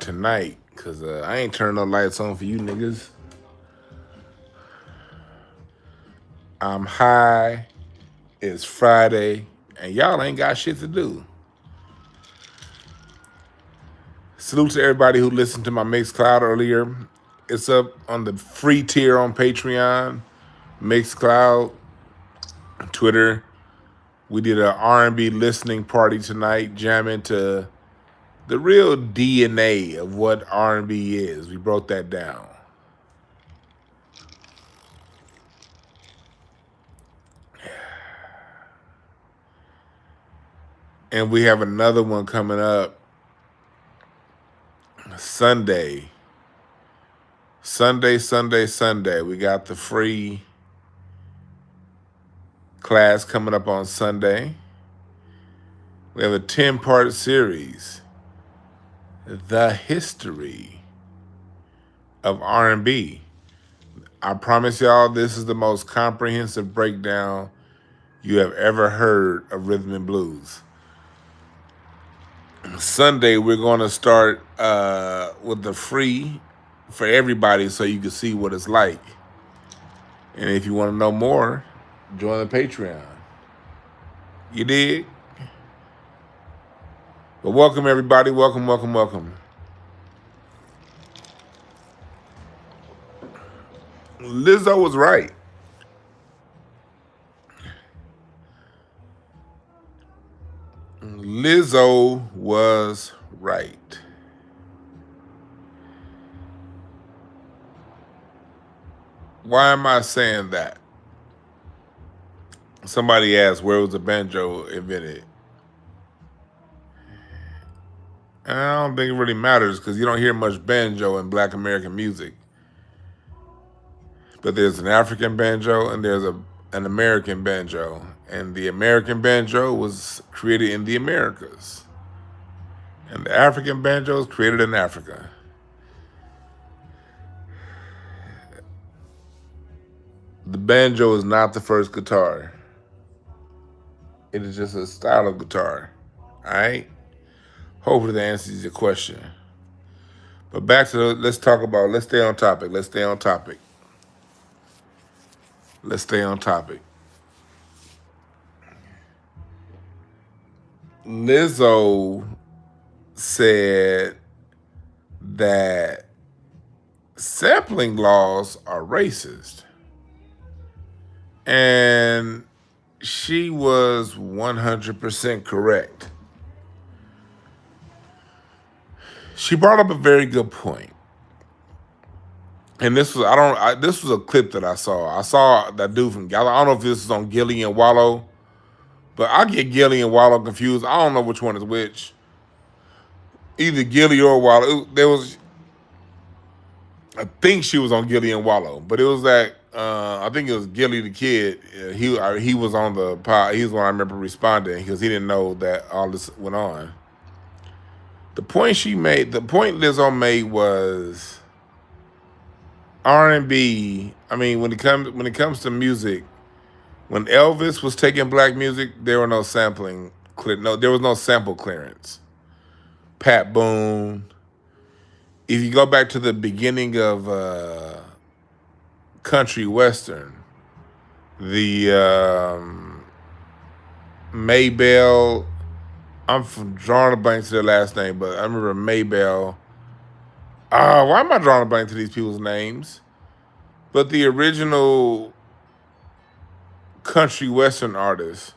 start tonight because I ain't turning no lights on for you niggas. I'm high. It's Friday, and y'all ain't got shit to do. Salute to everybody who listened to my Mixcloud earlier. It's up on the free tier on Patreon, Mixcloud, Twitter. We did an R&B listening party tonight, jamming to the real DNA of what R&B is. We broke that down. And we have another one coming up Sunday. Sunday. We got the free class coming up on Sunday. We have a 10-part series, The History of R&B. I promise y'all this is the most comprehensive breakdown you have ever heard of rhythm and blues. Sunday, we're going to start with the free for everybody so you can see what it's like. And if you want to know more, join the Patreon. You dig? But welcome, everybody. Welcome. Lizzo was right. Lizzo was right. Why am I saying that? Somebody asked, where was the banjo invented? And I don't think it really matters because you don't hear much banjo in Black American music. But there's an African banjo and there's an American banjo. And the American banjo was created in the Americas. And the African banjo was created in Africa. The banjo is not the first guitar. It is just a style of guitar. All right? Hopefully that answers your question. But back to let's stay on topic. Lizzo said that sampling laws are racist. And she was 100% correct. She brought up a very good point. And this was a clip that I saw. I saw that dude from Gallo. I don't know if this is on Gilly and Wallow, but I get Gilly and Wallow confused. I don't know which one is which. Either Gilly or Wallow. I think she was on Gilly and Wallow, but it was that I think it was Gilly the Kid. He was on the pod. He was one I remember responding because he didn't know that all this went on. The point Lizzo made was R&B. I mean, when it comes to music, when Elvis was taking black music, there were no sampling. There was no sample clearance. Pat Boone. If you go back to the beginning of country western, the Maybelle. I'm drawing a blank to their last name, but I remember Maybelle. Why am I drawing a blank to these people's names? But the original country western artists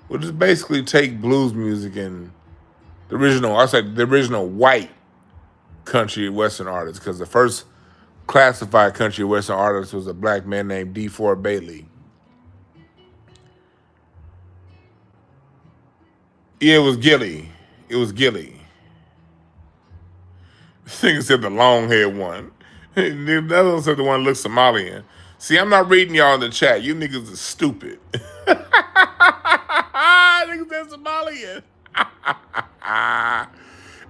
would just basically take blues music and the original white country western artists, because the first classified country western artist was a black man named D. Ford Bailey. Yeah, it was Gilly. This nigga said the long haired one. The other one said the one that looks Somalian. See, I'm not reading y'all in the chat. You niggas are stupid. Niggas said Somalian.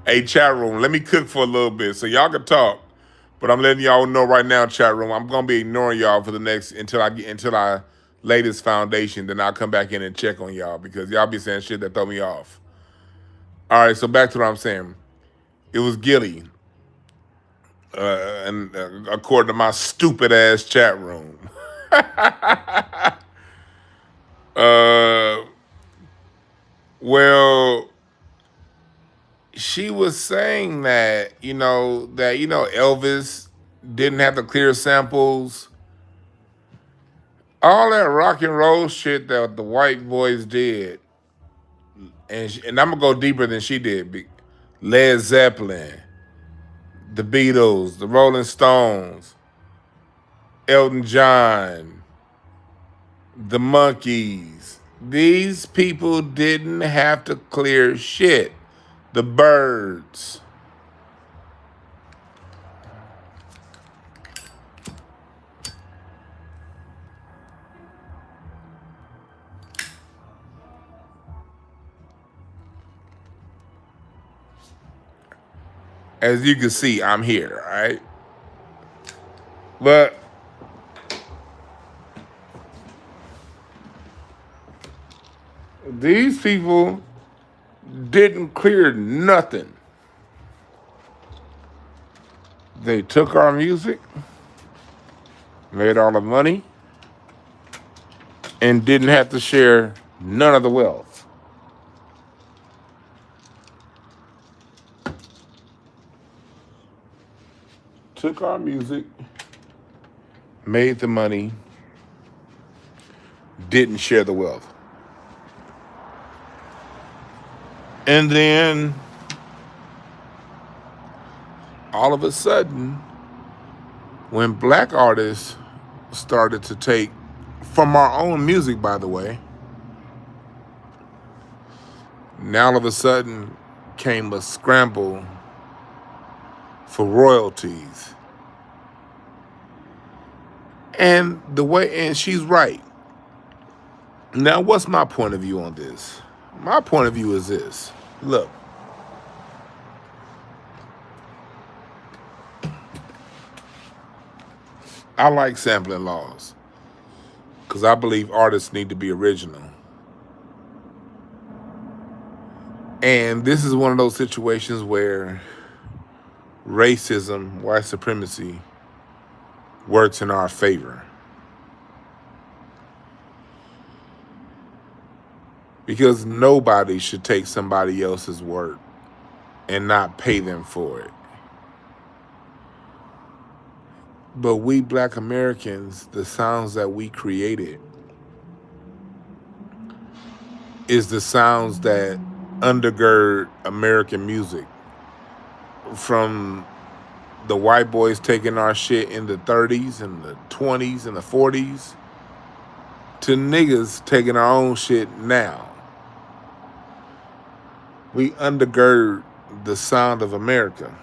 Hey, chat room, let me cook for a little bit so y'all can talk. But I'm letting y'all know right now, chat room, I'm gonna be ignoring y'all for the next until I lay this foundation. Then I'll come back in and check on y'all because y'all be saying shit that throw me off. All right, so back to what I'm saying. It was Gilly. and according to my stupid ass chat room. uh, well, she was saying that Elvis didn't have to clear samples, all that rock and roll shit that the white boys did, and I'm gonna go deeper than she did. Led Zeppelin, the Beatles, the Rolling Stones, Elton John, the Monkees. These people didn't have to clear shit. The Birds. As you can see, I'm here, right? But these people didn't clear nothing. They took our music, made all the money, and didn't have to share none of the wealth. Took our music, made the money, didn't share the wealth. And then all of a sudden, when black artists started to take from our own music, by the way, now all of a sudden came a scramble for royalties. And she's right. Now, what's my point of view on this? My point of view is this. Look, I like sampling laws because I believe artists need to be original. And this is one of those situations where racism, white supremacy works in our favor. Because nobody should take somebody else's work and not pay them for it. But we black Americans, the sounds that we created is the sounds that undergird American music. From the white boys taking our shit in the 30s and the 20s and the 40s to niggas taking our own shit now. We undergird the sound of America.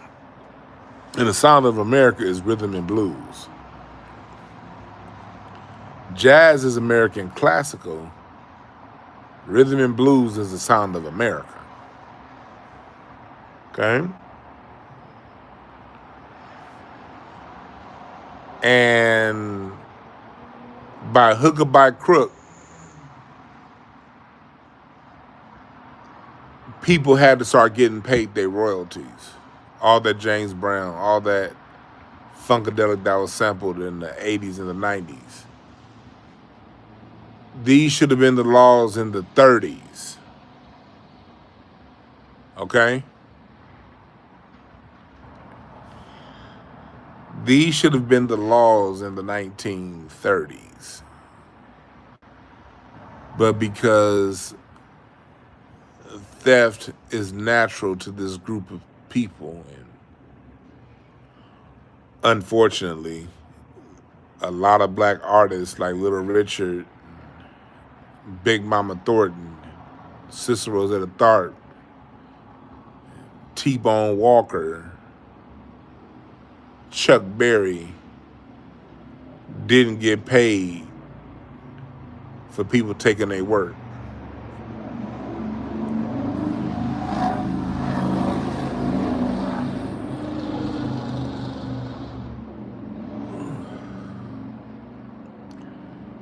And the sound of America is rhythm and blues. Jazz is American classical. Rhythm and blues is the sound of America. Okay? And by hook or by crook, people had to start getting paid their royalties. All that James Brown, all that Funkadelic that was sampled in the 80s and the 90s. These should have been the laws in the 30s. Okay? These should have been the laws in the 1930s. But because theft is natural to this group of people, and unfortunately, a lot of black artists like Little Richard, Big Mama Thornton, Cicero Rosetta Tharpe, T-Bone Walker, Chuck Berry didn't get paid for people taking their work.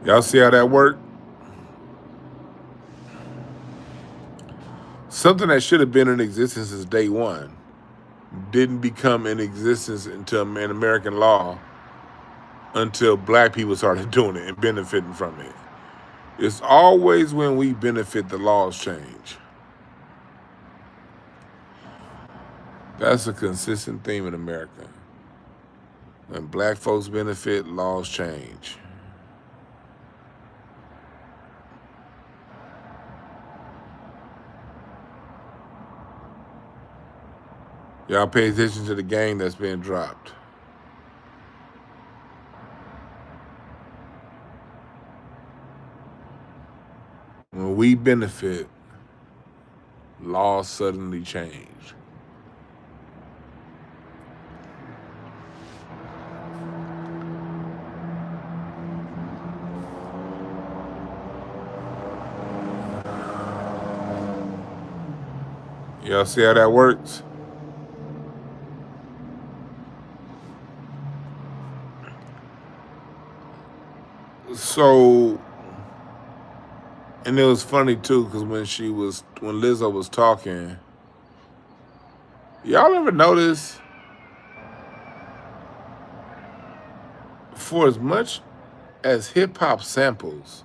Y'all see how that worked? Something that should have been in existence since day one. didn't become in existence until an American law until black people started doing it and benefiting from it. It's always when we benefit the laws change. That's a consistent theme in America. When black folks benefit, laws change. Y'all pay attention to the game that's being dropped. When we benefit, laws suddenly change. Y'all see how that works? So, and it was funny too, because when Lizzo was talking, y'all ever notice, for as much as hip hop samples,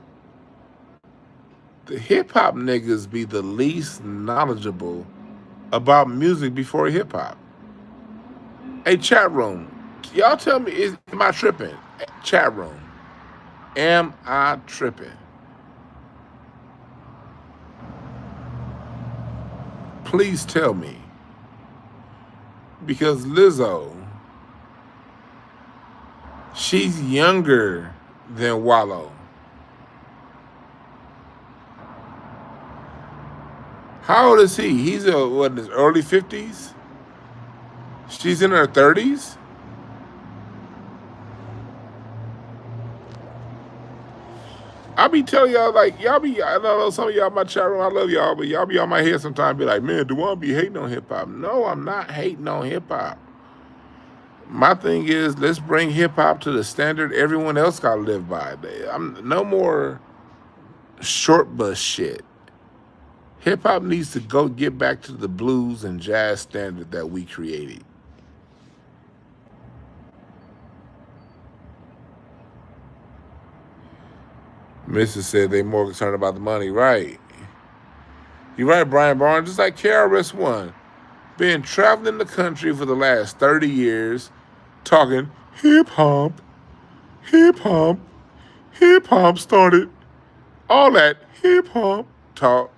the hip hop niggas be the least knowledgeable about music before hip hop. Hey, chat room, y'all tell me, am I tripping? Chat room, am I tripping? Please tell me. Because Lizzo, she's younger than Wallow. How old is he? He's in his early 50s? She's in her 30s? I be telling y'all, like, I know some of y'all in my chat room, I love y'all, but y'all be on my head sometimes, be like, man, Dwann be hating on hip hop. No, I'm not hating on hip hop. My thing is, let's bring hip hop to the standard everyone else got to live by. I'm no more short bus shit. Hip hop needs to go get back to the blues and jazz standard that we created. Mrs. said they more concerned about the money. Right. You're right, Brian Barnes. Just like KRS-One. Been traveling the country for the last 30 years talking hip hop, hip hop, hip hop started. All that hip hop talk.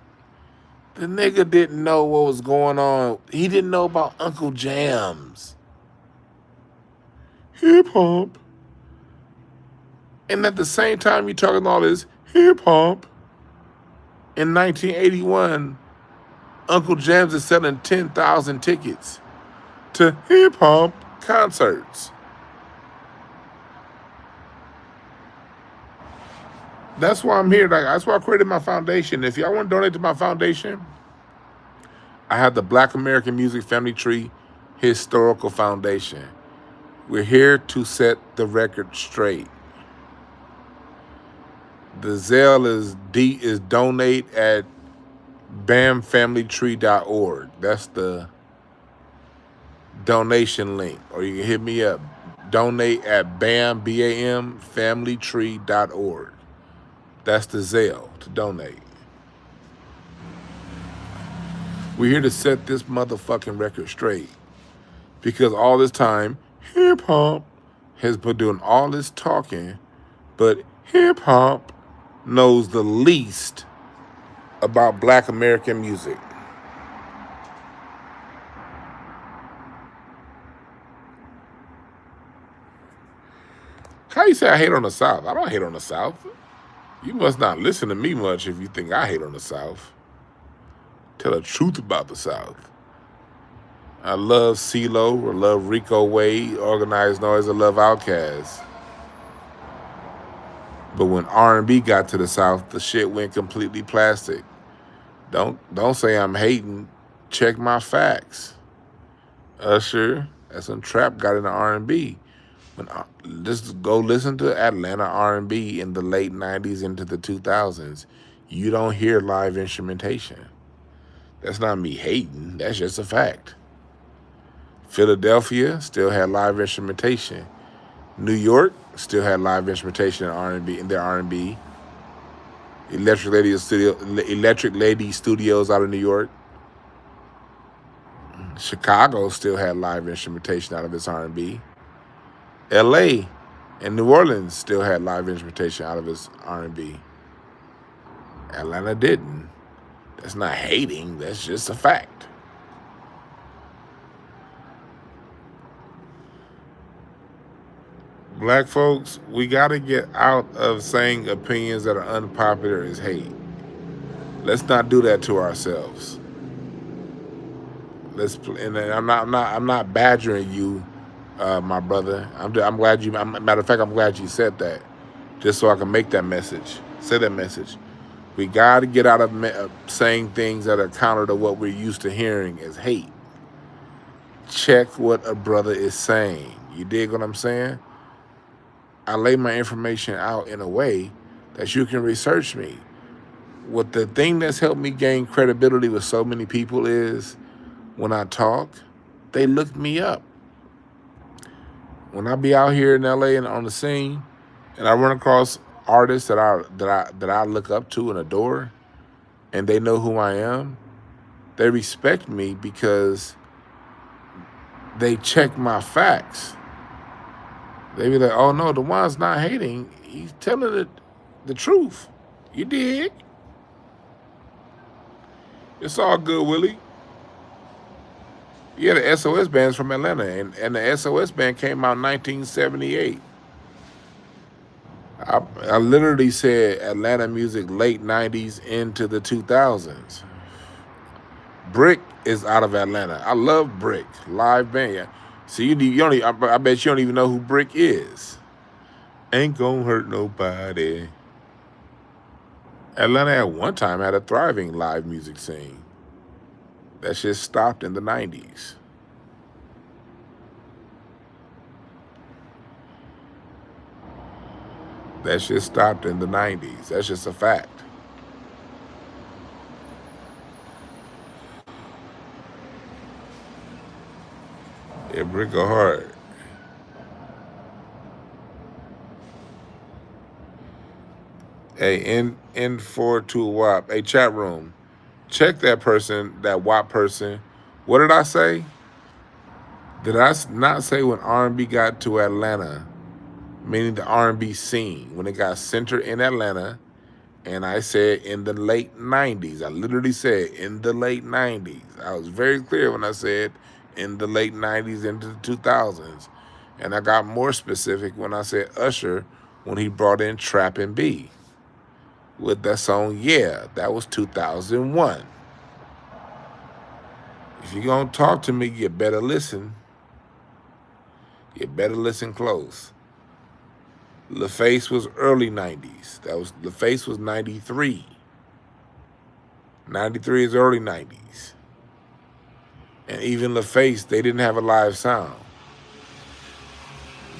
The nigga didn't know what was going on. He didn't know about Uncle Jams. Hip hop. And at the same time, you're talking all this hip hop. In 1981, Uncle Jams is selling 10,000 tickets to hip hop concerts. That's why I'm here. That's why I created my foundation. If y'all want to donate to my foundation, I have the Black American Music Family Tree Historical Foundation. We're here to set the record straight. The Zelle is donate at bamfamilytree.org. That's the donation link. Or you can hit me up. Donate at bamfamilytree.org. That's the Zelle to donate. We're here to set this motherfucking record straight. Because all this time, hip hop has been doing all this talking, but hip hop knows the least about Black American music. How you say I hate on the South? I don't hate on the South. You must not listen to me much if you think I hate on the South. Tell the truth about the South. I love CeeLo, I love Rico Wade, Organized Noise, I love Outkast. But when R&B got to the South, the shit went completely plastic. Don't say I'm hating. Check my facts. Usher, that's when trap got into R&B. Just go listen to Atlanta R&B in the late 90s into the 2000s. You don't hear live instrumentation. That's not me hating. That's just a fact. Philadelphia still had live instrumentation. New York still had live instrumentation in R&B in their R&B. Electric Lady Studios out of New York. Chicago still had live instrumentation out of its R&B. L.A. and New Orleans still had live instrumentation out of its R&B. Atlanta didn't. That's not hating. That's just a fact. Black folks, we got to get out of saying opinions that are unpopular as hate. Let's not do that to ourselves. And I'm not badgering you, my brother. I'm glad you. Matter of fact, I'm glad you said that, just so I can make that message. Say that message. We got to get out of saying things that are counter to what we're used to hearing as hate. Check what a brother is saying. You dig what I'm saying? I lay my information out in a way that you can research me. What the thing that's helped me gain credibility with so many people is when I talk, they look me up. When I be out here in LA and on the scene, and I run across artists that I look up to and adore, and they know who I am, they respect me because they check my facts. They be like, "Oh no, the one's not hating. He's telling the truth." You dig? It's all good, Willie. Yeah, the SOS band's from Atlanta, and the SOS band came out in 1978. I literally said Atlanta music late 90s into the 2000s. Brick is out of Atlanta. I love Brick, live band. Yeah. See, you don't even, I bet you don't even know who Brick is. Ain't gonna hurt nobody. Atlanta at one time had a thriving live music scene. That shit stopped in the 90s. That shit stopped in the 90s. That's just a fact. Yeah, Brick go hard. Hey, N42 WAP. Hey, chat room. Check that person, that WAP person. What did I say? Did I not say when R&B got to Atlanta, meaning the R&B scene, when it got centered in Atlanta, and I said in the late 90s. I literally said in the late 90s. I was very clear when I said in the late 90s into the 2000s. And I got more specific when I said Usher when he brought in Trap and B with that song, Yeah, that was 2001. If you're going to talk to me, you better listen. You better listen close. LaFace was early 90s. LaFace was 93. 93 is early 90s. And even LaFace, they didn't have a live sound.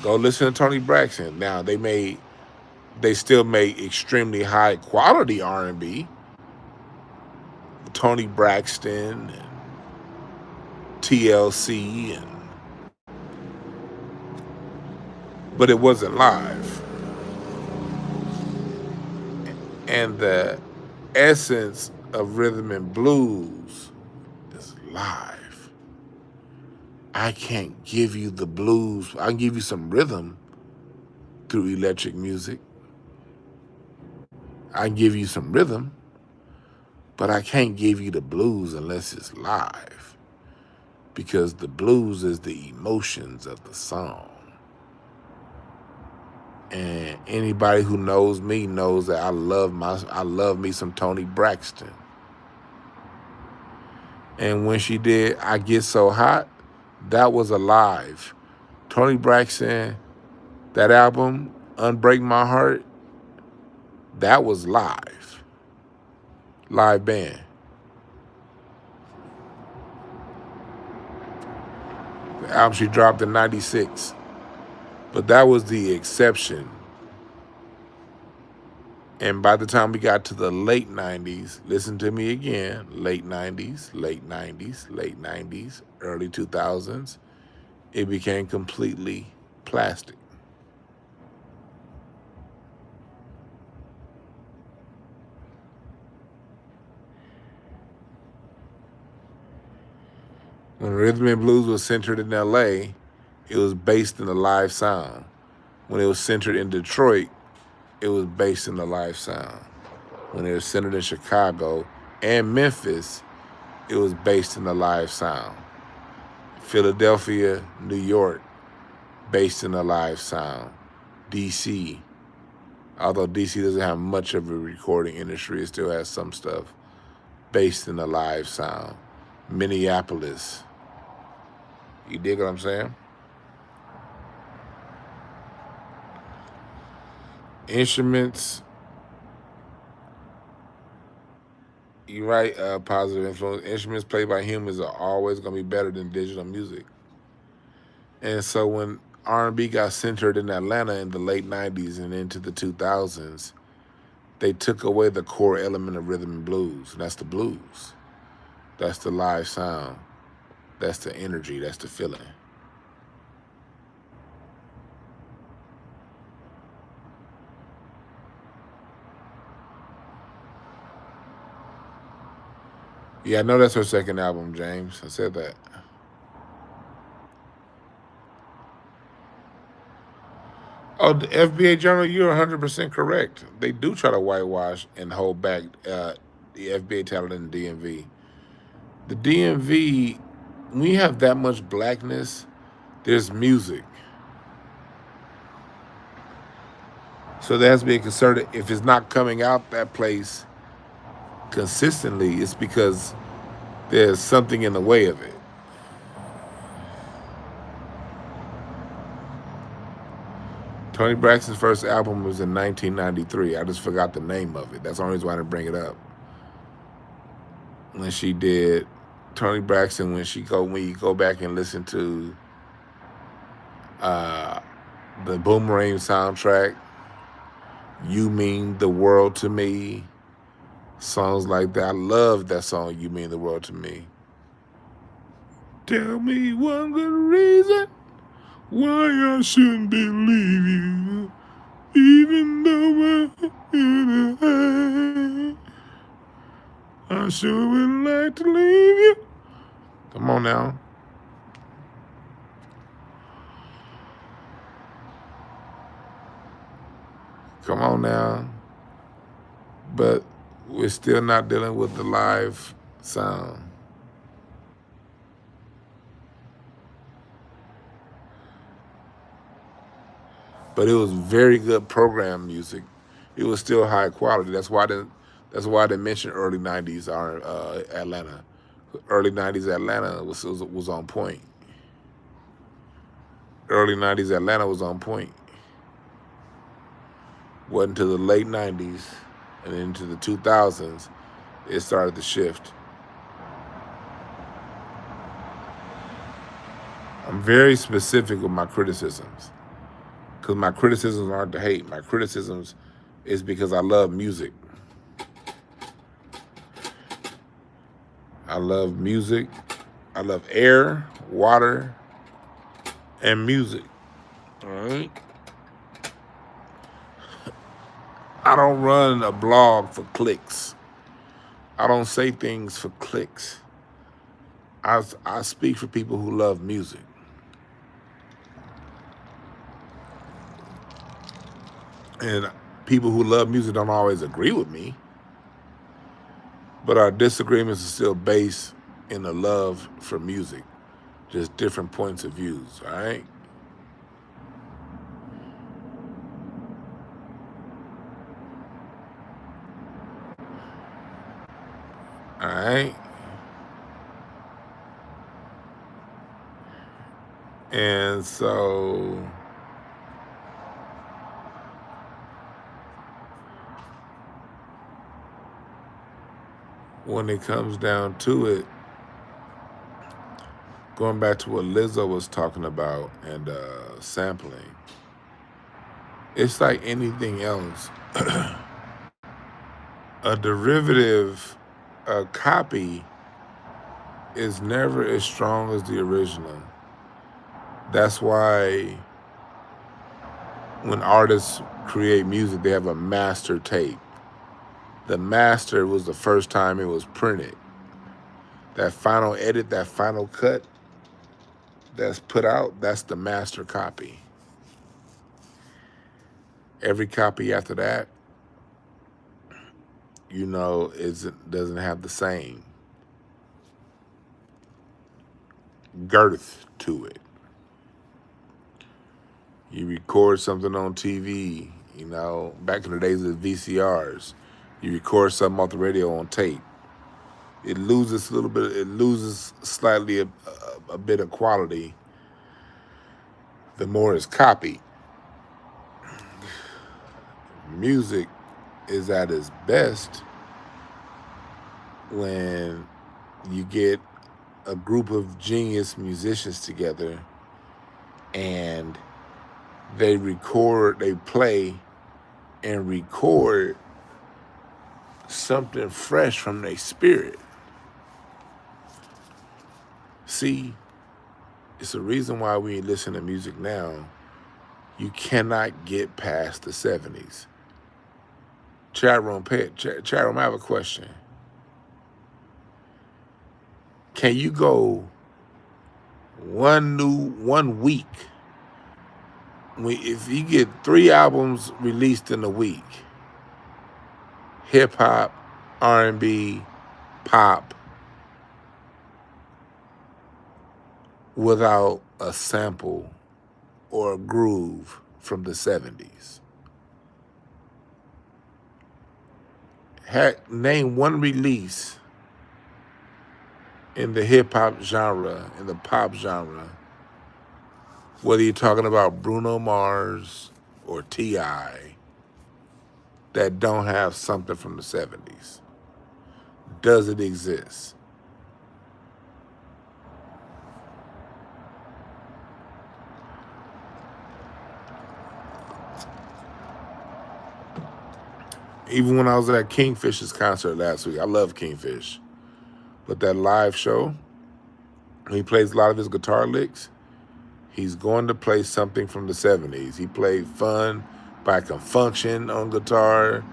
Go listen to Tony Braxton. Now they still made extremely high quality R&B. Tony Braxton and TLC, but it wasn't live. And the essence of rhythm and blues is live. I can't give you the blues. I can give you some rhythm through electric music. I can give you some rhythm, but I can't give you the blues unless it's live. Because the blues is the emotions of the song. And anybody who knows me knows that I love me some Tony Braxton. And when she did I Get So Hot, that was alive. Tony Braxton, that album, Unbreak My Heart, that was live. Live band. The album she dropped in 96. But that was the exception. And by the time we got to the late 90s, listen to me again, late 90s, early 2000s, it became completely plastic. When rhythm and blues was centered in LA, it was based in the live sound. When it was centered in Detroit, it was based in the live sound. When it was centered in Chicago and Memphis, it was based in the live sound. Philadelphia, New York, based in the live sound. DC, although DC doesn't have much of a recording industry, it still has some stuff based in the live sound. Minneapolis, you dig what I'm saying? Instruments, you right, positive influence. Instruments played by humans are always going to be better than digital music. And so when R&B got centered in Atlanta in the late 90s and into the 2000s, they took away the core element of rhythm and blues, and that's the blues. That's the live sound. That's the energy. That's the feeling. Yeah, I know that's her second album, James. I said that. Oh, the FBA Journal, you're 100% correct. They do try to whitewash and hold back the FBA talent in the DMV. The DMV, when you have that much blackness, there's music. So there has to be a concerted. If it's not coming out that place consistently, it's because there's something in the way of it. Tony Braxton's first album was in 1993. I just forgot the name of it. That's the only reason why I didn't bring it up. When she did Tony Braxton, when you go back and listen to uh, the Boomerang soundtrack, "You Mean the World to Me," songs like that. I love that song, "You Mean the World to Me." Tell me one good reason why I shouldn't believe you, even though I sure would like to leave you. Come on now. Come on now. But we're still not dealing with the live sound. But it was very good program music. It was still high quality. That's why they mentioned early '90s Atlanta. Early '90s Atlanta was on point. Early '90s Atlanta was on point. Wasn't until the late '90s and into the 2000s it started to shift. I'm very specific with my criticisms because my criticisms aren't to hate. My criticisms is because I love music. I love music. I love air, water, and music. All right. I don't run a blog for clicks. I don't say things for clicks. I speak for people who love music. And people who love music don't always agree with me, but our disagreements are still based in the love for music, just different points of views, all right? All right? And so when it comes down to it, going back to what Lizzo was talking about and sampling, it's like anything else. A derivative, a copy, is never as strong as the original. That's why when artists create music, they have a master tape. The master was the first time it was printed. That final edit, that final cut that's put out, that's the master copy. Every copy after that, doesn't have the same girth to it. You record something on TV, back in the days of VCRs. You record something off the radio on tape. It loses a little bit. It loses slightly a bit of quality. The more it's copied. Music is at its best when you get a group of genius musicians together and they play and record something fresh from their spirit. See, it's a reason why we listen to music now. You cannot get past the 70s. Chat room, I have a question. Can you go 1 week? If you get 3 albums released in a week, hip hop, R&B, pop, without a sample or a groove from the 70s. Name one release in the hip hop genre, in the pop genre, whether you're talking about Bruno Mars or T.I., that don't have something from the 70s. Does it exist? Even when I was at Kingfish's concert last week, I love Kingfish. But that live show, he plays a lot of his guitar licks. He's going to play something from the 70s. He played Fun by Confunction on guitar.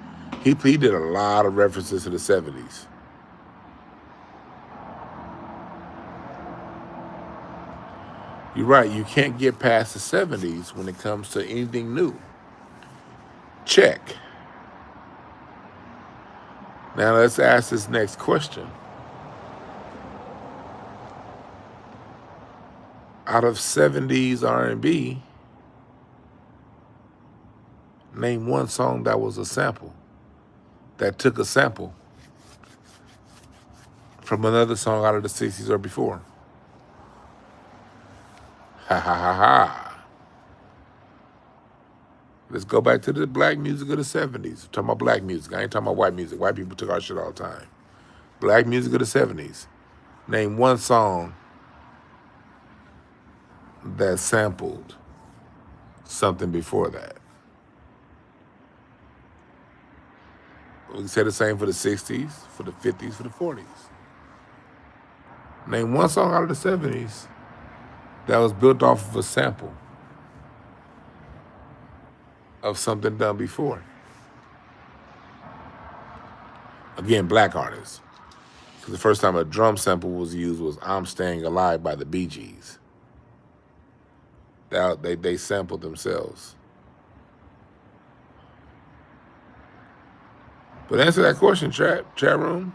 He did a lot of references to the 70s. You're right, you can't get past the 70s when it comes to anything new. Check. Now let's ask this next question. Out of 70s R&B, name one song that was a sample, that took a sample from another song out of the 60s or before. Ha ha ha ha. Let's go back to the black music of the 70s. I'm talking about black music. I ain't talking about white music. White people took our shit all the time. Black music of the 70s. Name one song that sampled something before that. We can say the same for the 60s, for the 50s, for the 40s. Name one song out of the 70s that was built off of a sample of something done before. Again, black artists. Because the first time a drum sample was used was I'm Staying Alive by the Bee Gees. They sampled themselves. But answer that question, chat room.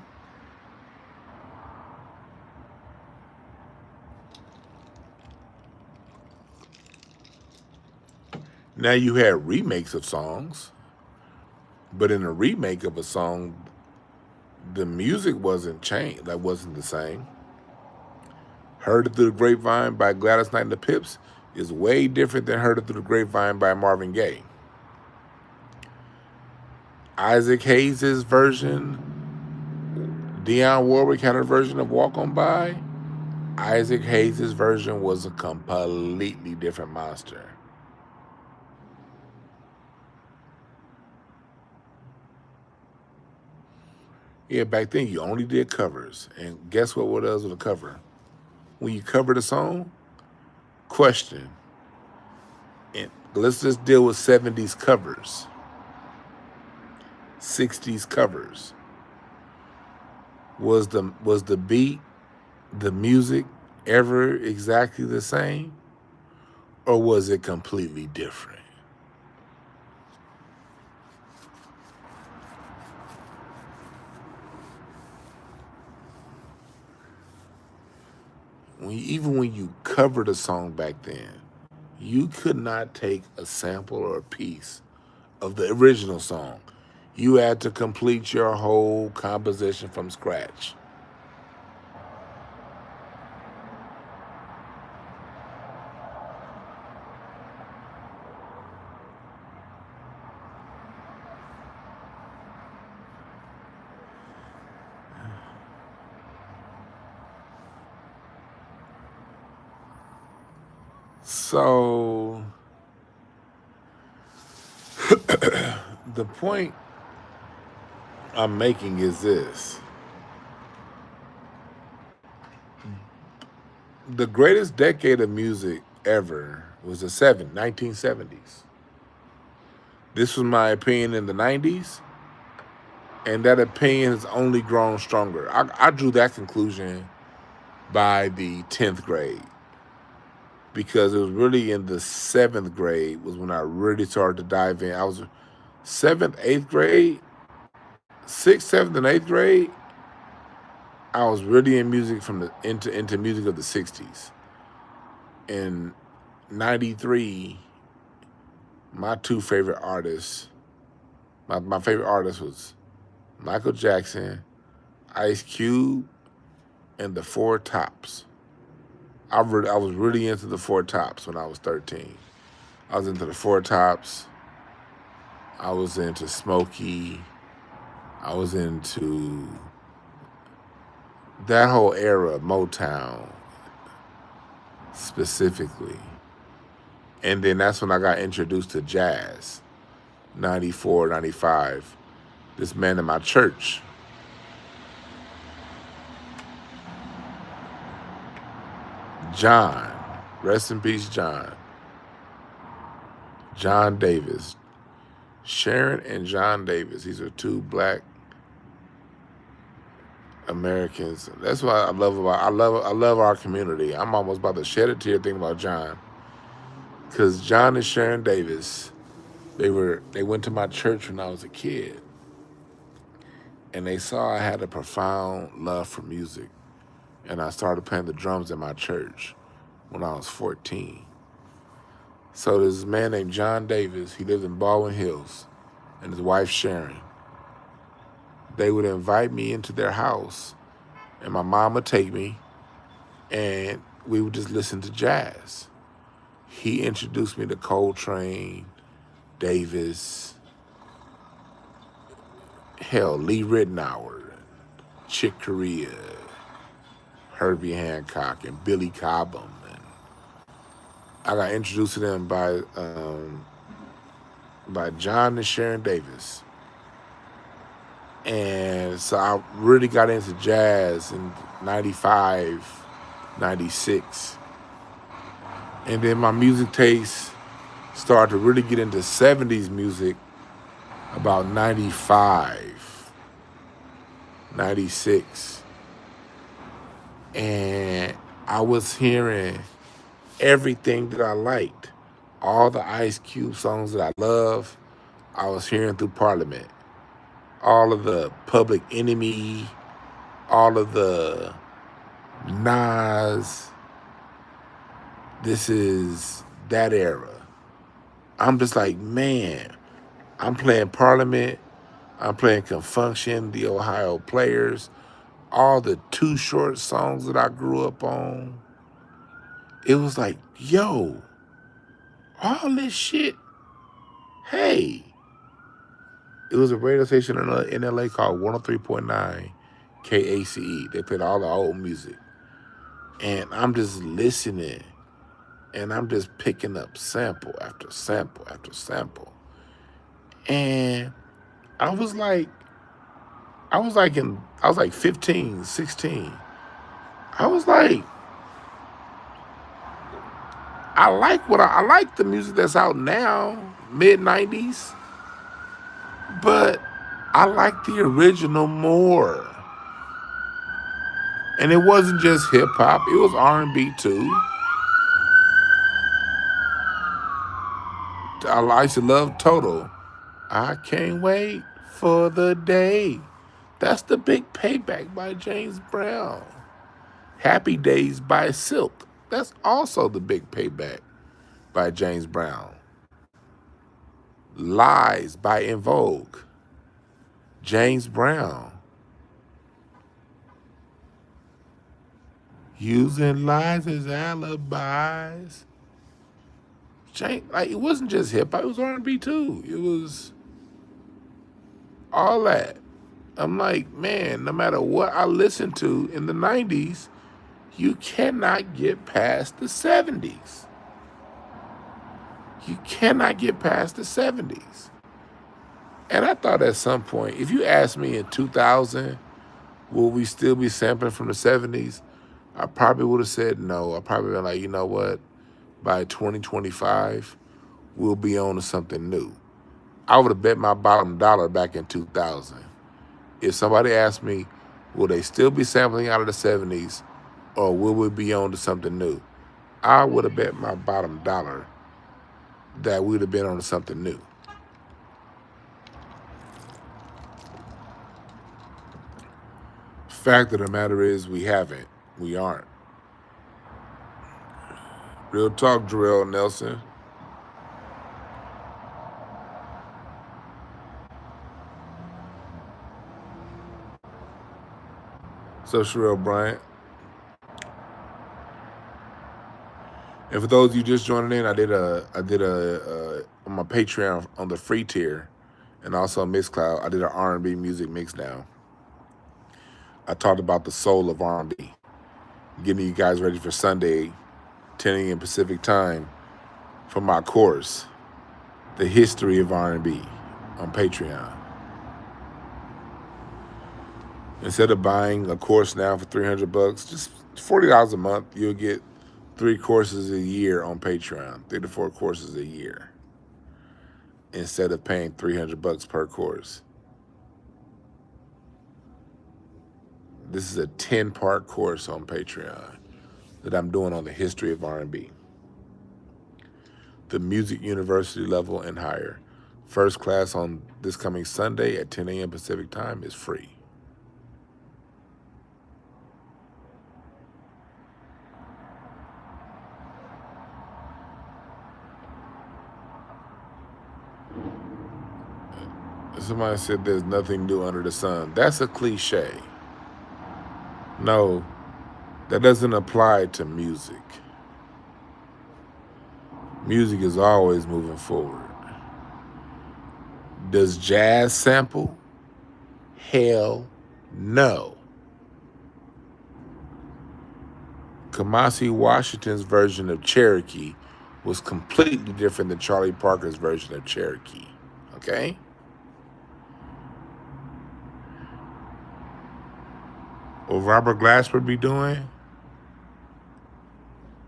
Now you had remakes of songs, but in a remake of a song, the music wasn't changed. That wasn't the same. Heard It Through the Grapevine by Gladys Knight and the Pips is way different than Heard It Through the Grapevine by Marvin Gaye. Isaac Hayes' version, Dionne Warwick had a version of Walk On By. Isaac Hayes' version was a completely different monster. Yeah, back then you only did covers. And guess what else was a cover? When you covered a song, Question. And let's just deal with 70s covers, 60s covers. Was the beat, the music ever exactly the same? Or was it completely different? Even when you covered a song back then, you could not take a sample or a piece of the original song. You had to complete your whole composition from scratch. So the point I'm making is this. The greatest decade of music ever was the 1970s. This was my opinion in the 90s, and that opinion has only grown stronger. I drew that conclusion by the 10th grade because it was really in the 7th grade was when I really started to dive in. I was 7th, 8th grade, 6th, 7th, and 8th grade. I was really in music from the into music of the 60s. In 93, my two favorite artists, my favorite artist was Michael Jackson, Ice Cube, and the Four Tops. I was really into the Four Tops when I was 13. I was into the Four Tops. I was into Smokey. I was into that whole era, Motown specifically. And then that's when I got introduced to jazz, 94, 95. This man in my church, John, rest in peace, John. John Davis. Sharon and John Davis. These are two black Americans. That's what I love our community. I'm almost about to shed a tear thinking about John. Cause John and Sharon Davis, they went to my church when I was a kid. And they saw I had a profound love for music. And I started playing the drums in my church when I was 14. So there's this man named John Davis. He lives in Baldwin Hills, and his wife Sharon. They would invite me into their house, and my mom would take me, and we would just listen to jazz. He introduced me to Coltrane, Davis, hell, Lee Ritenour, Chick Corea, Herbie Hancock, and Billy Cobham. And I got introduced to them by John and Sharon Davis. And so I really got into jazz in 95, 96. And then my music taste started to really get into 70s music about 95, 96. And I was hearing everything that I liked. All the Ice Cube songs that I love, I was hearing through Parliament. All of the Public Enemy, all of the Nas. This is that era. I'm just like, man, I'm playing Parliament, I'm playing Confunction, the Ohio Players, all the Too Short songs that I grew up on. It was like, yo, all this shit, hey. It was a radio station in LA called 103.9 KACE. They played all the old music. And I'm just listening, and I'm just picking up sample after sample after sample. And I was like, I was like 15, 16. I was like, I like the music that's out now, mid 90s, but I like the original more. And it wasn't just hip hop; it was R&B too. I used to love Total. I can't wait for the day. That's the Big Payback by James Brown. Happy Days by Silk. That's also the Big Payback by James Brown. Lies by In Vogue. James Brown. Using lies as alibis. Like, it wasn't just hip hop, it was R&B too. It was all that. I'm like, man, no matter what I listened to in the 90s, you cannot get past the 70s. You cannot get past the 70s. And I thought at some point, if you asked me in 2000, will we still be sampling from the 70s? I probably would have said no. I probably been like, you know what? By 2025, we'll be on to something new. I would have bet my bottom dollar back in 2000. If somebody asked me, will they still be sampling out of the 70s or will we be on to something new? I would have bet my bottom dollar that we'd have been on to something new. Fact of the matter is, we haven't. We aren't. Real talk, Jarrell Nelson. So, Sherelle Bryant. And for those of you just joining in, I did a on my Patreon on the free tier, and also on Mixcloud, I did an R&B music mix now. I talked about the soul of R&B, getting you guys ready for Sunday, 10 a.m. Pacific time, for my course, The History of R&B, on Patreon. Instead of buying a course now for $300, just $40 a month, you'll get 3 courses a year on Patreon, 3 to 4 courses a year, instead of paying $300 per course. This is a 10-part course on Patreon that I'm doing on the history of R&B. The music university level and higher. First class on this coming Sunday at 10 a.m. Pacific time is free. Somebody said there's nothing new under the sun. That's a cliche. No, that doesn't apply to music. Music is always moving forward. Does jazz sample? Hell no. Kamasi Washington's version of Cherokee was completely different than Charlie Parker's version of Cherokee. Okay? What Robert Glasper be doing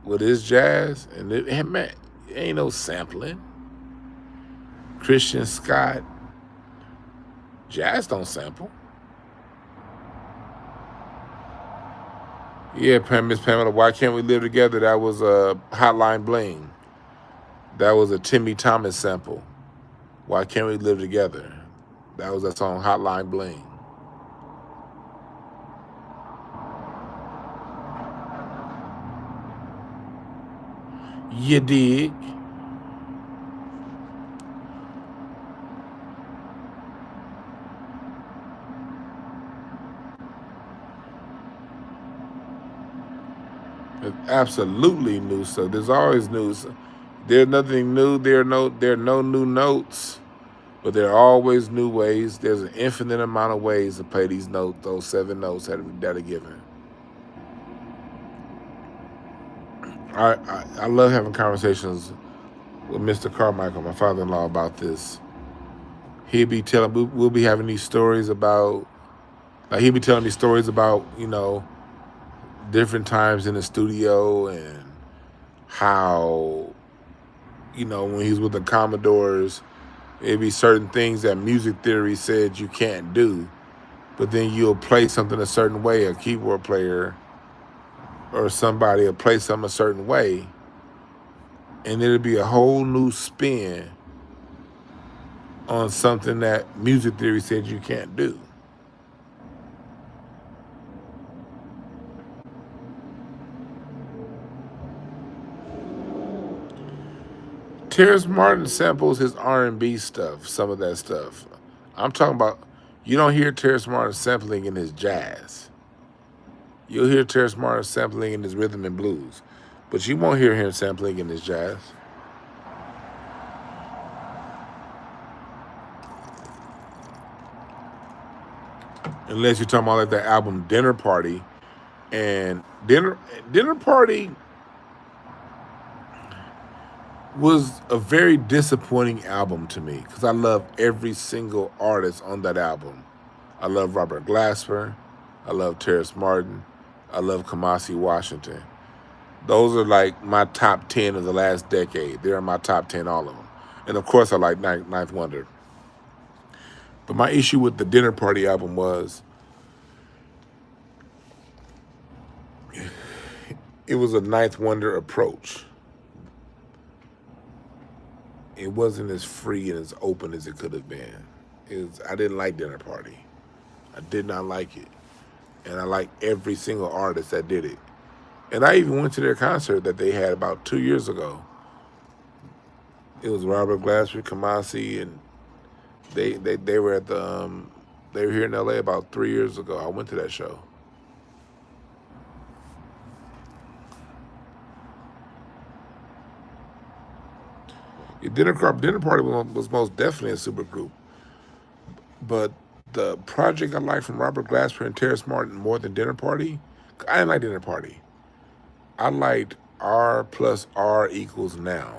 with his jazz, and man, it ain't no sampling. Christian Scott, jazz don't sample. Yeah, Miss Pamela, Why Can't We Live Together? That was a Hotline Bling. That was a Timmy Thomas sample. Why Can't We Live Together? That was that song, Hotline Bling. You dig? It's absolutely new stuff. There's always new stuff. There's nothing new. There are no new notes, but there are always new ways. There's an infinite amount of ways to play these notes, those 7 notes that are given. I love having conversations with Mr. Carmichael, my father-in-law, about this. He'll be telling, we'll be having these stories about, like he'll be telling me stories about, different times in the studio and how, when he's with the Commodores, it'd be certain things that music theory said you can't do, but then you'll play something a certain way, a keyboard player or somebody will play something a certain way, and it'll be a whole new spin on something that music theory said you can't do. Terrence Martin samples his R&B stuff, some of that stuff. I'm talking about, you don't hear Terrence Martin sampling in his jazz. You'll hear Terrence Martin sampling in his rhythm and blues, but you won't hear him sampling in his jazz. Unless you're talking about like that album Dinner Party. And Dinner Party was a very disappointing album to me because I love every single artist on that album. I love Robert Glasper. I love Terrence Martin. I love Kamasi Washington. Those are like my top 10 of the last decade. They're in my top 10, all of them. And of course, I like Ninth Wonder. But my issue with the Dinner Party album was it was a Ninth Wonder approach. It wasn't as free and as open as it could have been. I didn't like Dinner Party. I did not like it. And I like every single artist that did it. And I even went to their concert that they had about 2 years ago. It was Robert Glasper, Kamasi, and they were at they were here in LA about 3 years ago. I went to that show. Dinner Party was most definitely a super group. But the project I liked from Robert Glasper and Terrence Martin more than Dinner Party, I didn't like Dinner Party. I liked R plus R equals now.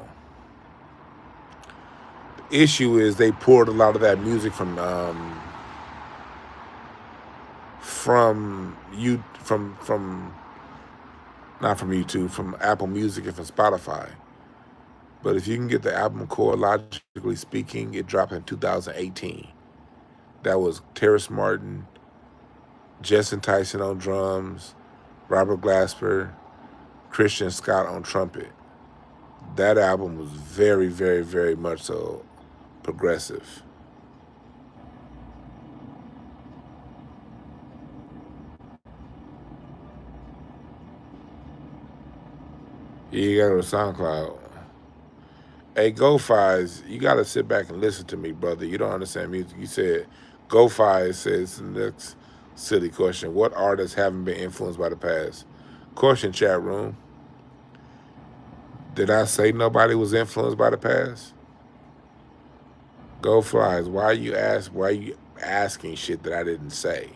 The issue is they poured a lot of that music from not from YouTube, from Apple Music and from Spotify. But if you can get the album chronologically speaking, it dropped in 2018. That was Terrence Martin, Justin Tyson on drums, Robert Glasper, Christian Scott on trumpet. That album was very, very, very much so progressive. You got it on SoundCloud. Hey, GoFi's, you got to sit back and listen to me, brother. You don't understand music. You said, GoFi says the next silly question. What artists haven't been influenced by the past? Question, chat room. Did I say nobody was influenced by the past? Go Flies. Why are you asking shit that I didn't say?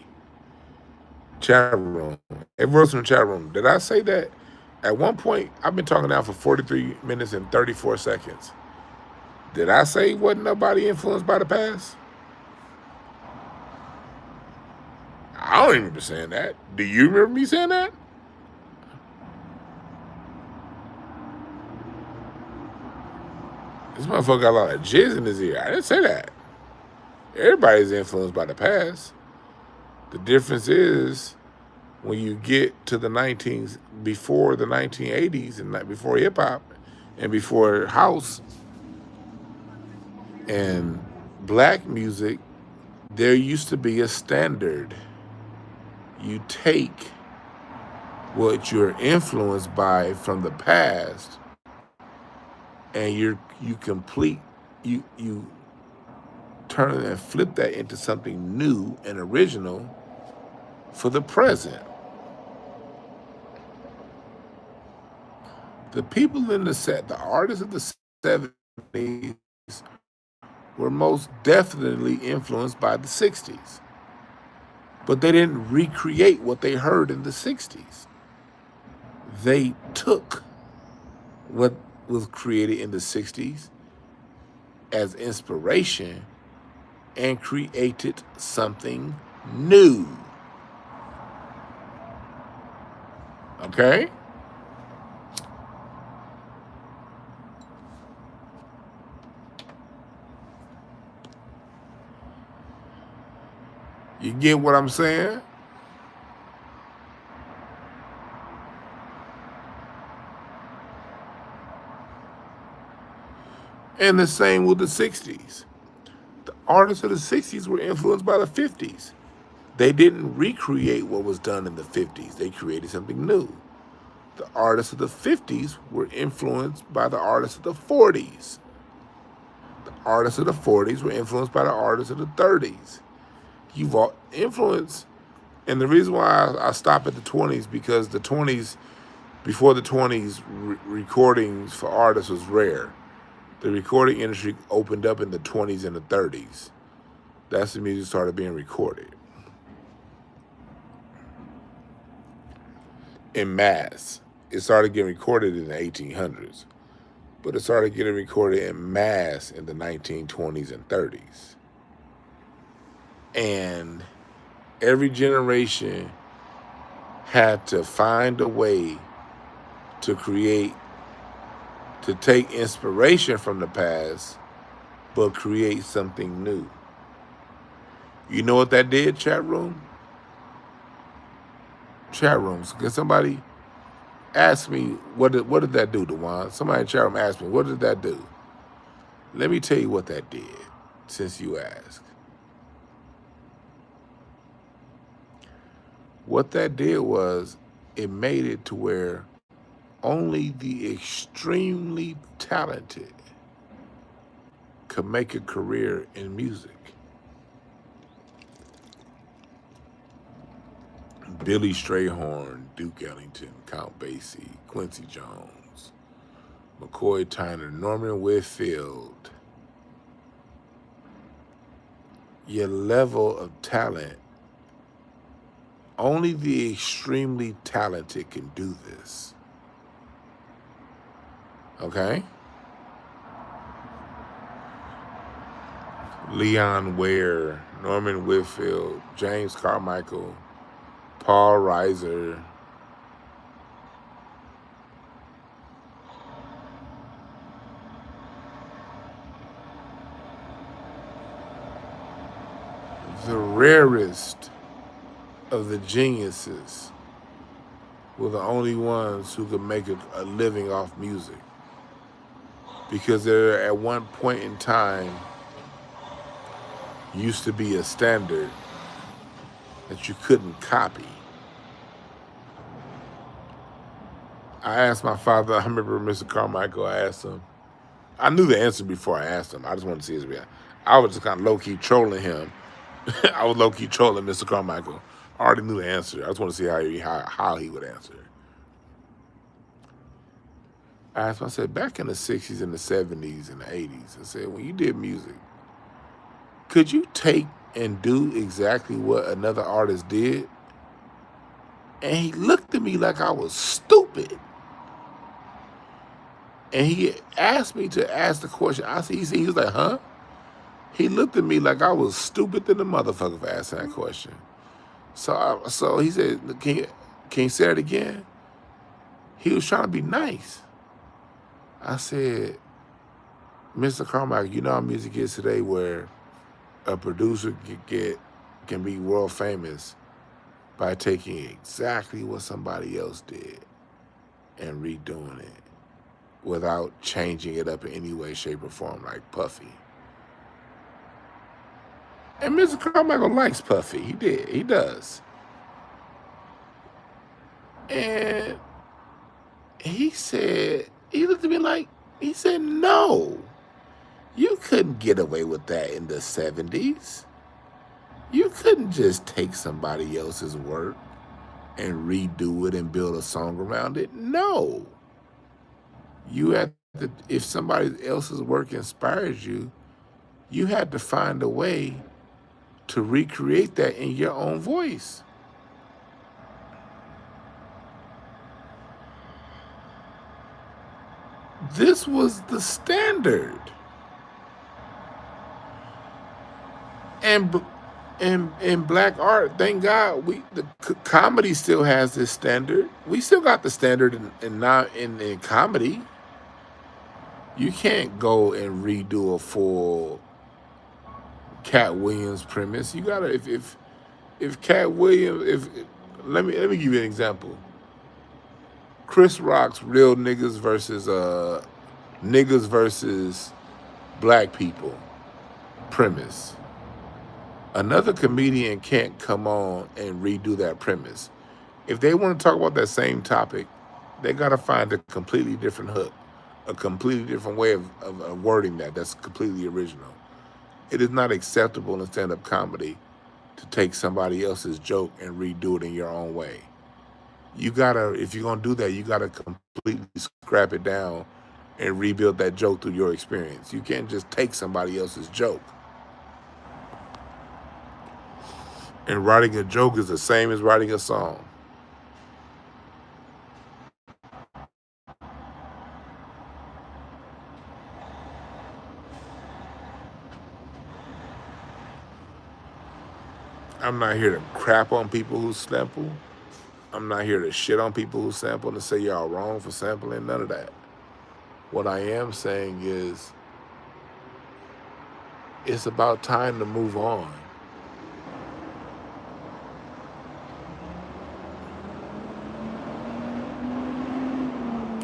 Chat room. Everyone's in the chat room. Did I say that? At one point, I've been talking now for 43 minutes and 34 seconds. Did I say wasn't nobody influenced by the past? I don't even remember saying that. Do you remember me saying that? This motherfucker got a lot of jizz in his ear. I didn't say that. Everybody's influenced by the past. The difference is when you get to the before the 1980s and before hip hop and before house and black music, there used to be a standard. You take what you're influenced by from the past and you turn and flip that into something new and original for the present. The people in the artists of the 70s were most definitely influenced by the 60s. But they didn't recreate what they heard in the 60s. They took what was created in the 60s as inspiration and created something new. Okay? You get what I'm saying? And the same with the 60s. The artists of the 60s were influenced by the 50s. They didn't recreate what was done in the 50s, they created something new. The artists of the 50s were influenced by the artists of the 40s. The artists of the 40s were influenced by the artists of the 30s. You've all influenced, and the reason why I stop at the 20s because the 20s, before the 20s, recordings for artists was rare. The recording industry opened up in the 20s and the 30s. That's when music started being recorded in mass. It started getting recorded in the 1800s, but it started getting recorded in mass in the 1920s and 30s. And every generation had to find a way to create, to take inspiration from the past, but create something new. You know what that did, chat room? Chat rooms. Can somebody ask me what did that do, Dwann? Somebody in chat room asked me, what did that do? Let me tell you what that did, since you asked. What that did was it made it to where only the extremely talented could make a career in music. Billy Strayhorn, Duke Ellington, Count Basie, Quincy Jones, McCoy Tyner, Norman Whitfield. Your level of talent, only the extremely talented can do this. Okay? Leon Ware, Norman Whitfield, James Carmichael, Paul Reiser. The rarest of the geniuses were the only ones who could make a living off music. Because there, at one point in time, used to be a standard that you couldn't copy. I asked my father, I remember Mr. Carmichael, I asked him, I knew the answer before I asked him. I just wanted to see his reaction. I was just kind of low-key trolling him. I was low-key trolling Mr. Carmichael. I already knew the answer. I just want to see how he would answer. I asked him, I said, back in the 60s and the 70s and the 80s, I said, when you did music, could you take and do exactly what another artist did? And he looked at me like I was stupid. And he asked me to ask the question. He was like, huh? He looked at me like I was stupid than the motherfucker for asking that question. So he said, can you say it again? He was trying to be nice. I said, Mr. Carmichael, you know how music is today where a producer can be world famous by taking exactly what somebody else did and redoing it without changing it up in any way, shape, or form, like Puffy. And Mr. Carmichael likes Puffy. He does. And he looked at me like, he said, no, you couldn't get away with that in the 70s. You couldn't just take somebody else's work and redo it and build a song around it. No. You had to, if somebody else's work inspires you, you had to find a way to recreate that in your own voice. This was the standard. And in black art, thank God, the comedy still has this standard. We still got the standard in comedy. You can't go and redo a full Cat Williams premise. You gotta if If Cat Williams, if let me give you an example. Chris Rock's "Real Niggas versus Black People" premise. Another comedian can't come on and redo that premise. If they want to talk about that same topic, they got to find a completely different hook, a completely different way of wording that's completely original. It is not acceptable in stand up comedy to take somebody else's joke and redo it in your own way. You gotta, if you're gonna do that, you gotta completely scrap it down and rebuild that joke through your experience. You can't just take somebody else's joke. And writing a joke is the same as writing a song. I'm not here to crap on people who sample. I'm not here to shit on people who sample and say y'all wrong for sampling. None of that. What I am saying is it's about time to move on.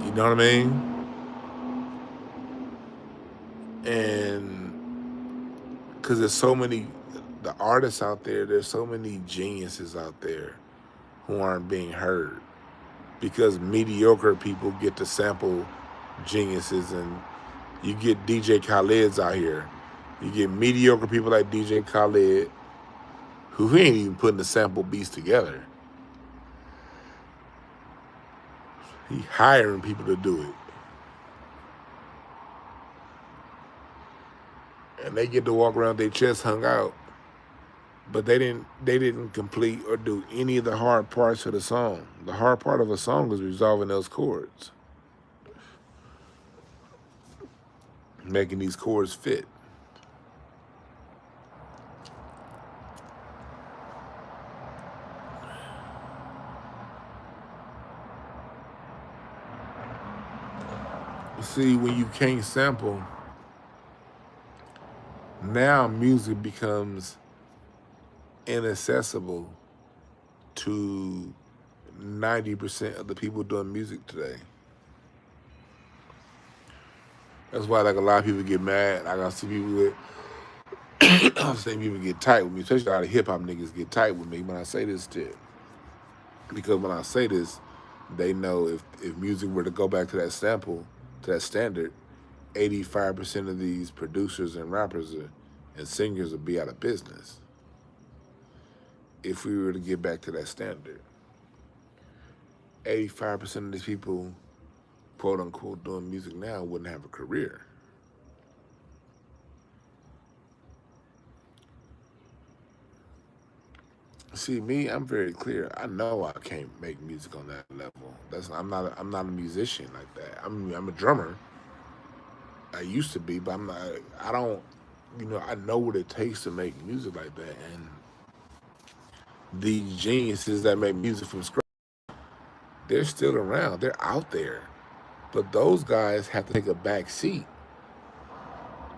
You know what I mean? And because there's so many, the artists out there, there's so many geniuses out there who aren't being heard because mediocre people get to sample geniuses, and you get DJ Khaled's out here. You get mediocre people like DJ Khaled who ain't even putting the sample beats together. He hiring people to do it. And they get to walk around with their chest hung out. But they didn't complete or do any of the hard parts of the song. The hard part of a song is resolving those chords. Making these chords fit. See, when you can't sample, now music becomes inaccessible to 90% of the people doing music today. That's why like a lot of people get mad. Like I see people with I'm saying people get tight with me, especially a lot of hip hop niggas get tight with me when I say this shit. Because when I say this, they know if music were to go back to that sample, to that standard, 85% of these producers and rappers and singers would be out of business if we were to get back to that standard. 85% of these people, quote unquote, doing music now wouldn't have a career. See me, I'm very clear. I know I can't make music on that level. I'm not a musician like that. I'm a drummer. I used to be, but I'm not. I don't. I know what it takes to make music like that, and these geniuses that make music from scratch, they're still around. They're out there, but those guys have to take a back seat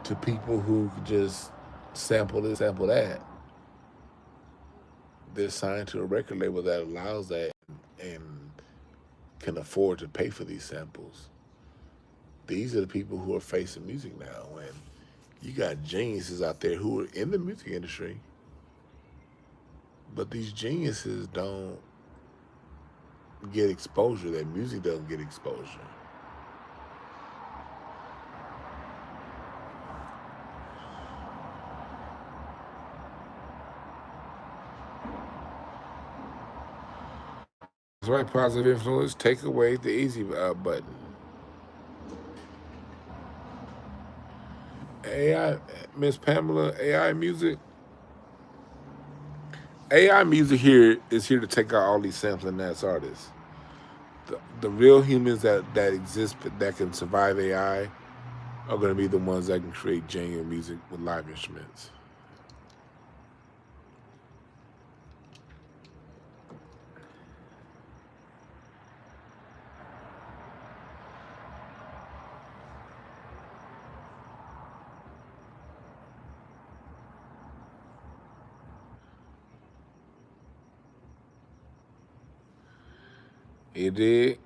to people who just sample this, sample that. They're signed to a record label that allows that and can afford to pay for these samples. These are the people who are facing music now. And you got geniuses out there who are in the music industry, but these geniuses don't get exposure. Their music doesn't get exposure. That's right. Positive influence. Take away the easy button. AI, Miss Pamela, AI music. AI music here is here to take out all these sampling ass artists. The real humans that exist that can survive AI are going to be the ones that can create genuine music with live instruments. You did.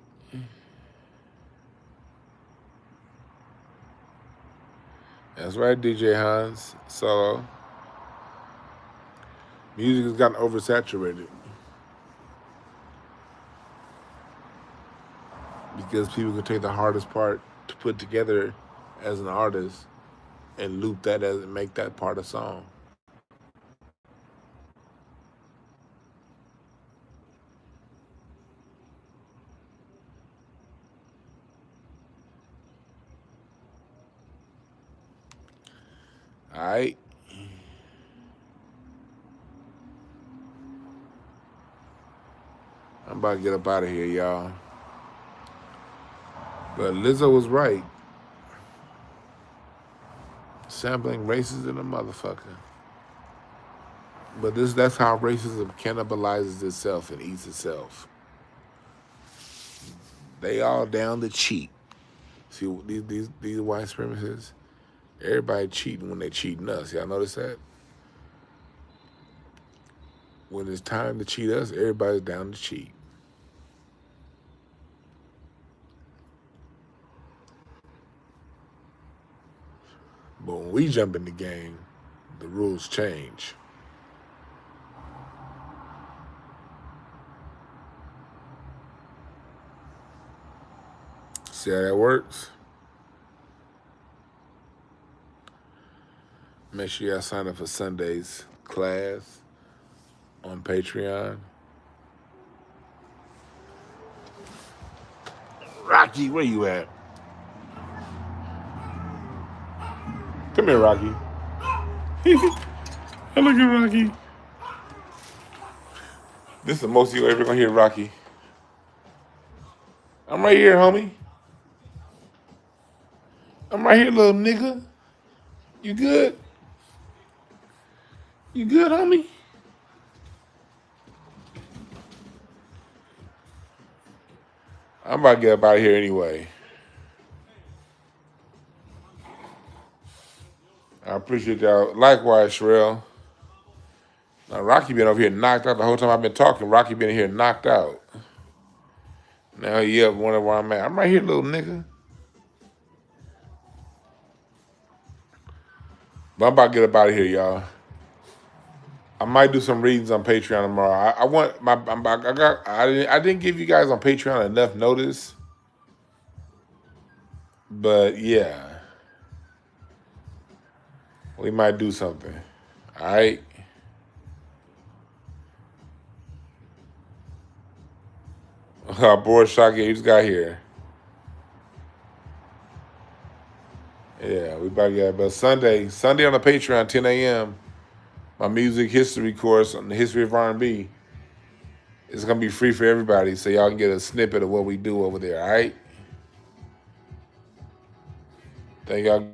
That's right, DJ Hans. Solo. Music has gotten oversaturated because people can take the hardest part to put together as an artist and loop that as and make that part a song. All right. I'm about to get up out of here, y'all. But Lizzo was right. Sampling racist in a motherfucker. But that's how racism cannibalizes itself and eats itself. They all down to cheat. See these white supremacists? Everybody cheating when they cheating us. Y'all notice that? When it's time to cheat us, everybody's down to cheat. But when we jump in the game, the rules change. See how that works? Make sure y'all sign up for Sunday's class on Patreon. Rocky, where you at? Come here, Rocky. Look at Rocky. This is the most you ever gonna hear, Rocky. I'm right here, homie. I'm right here, little nigga. You good? You good, homie? I'm about to get up out of here anyway. I appreciate y'all. Likewise, Sherelle. Now, Rocky been over here knocked out the whole time I've been talking. Rocky been here knocked out. Now he up wondering where I'm at. I'm right here, little nigga. But I'm about to get up out of here, y'all. I might do some readings on Patreon tomorrow. I want my I didn't give you guys on Patreon enough notice, but yeah, we might do something. All right. Boris Shocky, he just got here. Yeah, we about to get. But Sunday on the Patreon, 10 a.m. My music history course on the history of R&B. It's gonna be free for everybody, so y'all can get a snippet of what we do over there. All right. Thank y'all.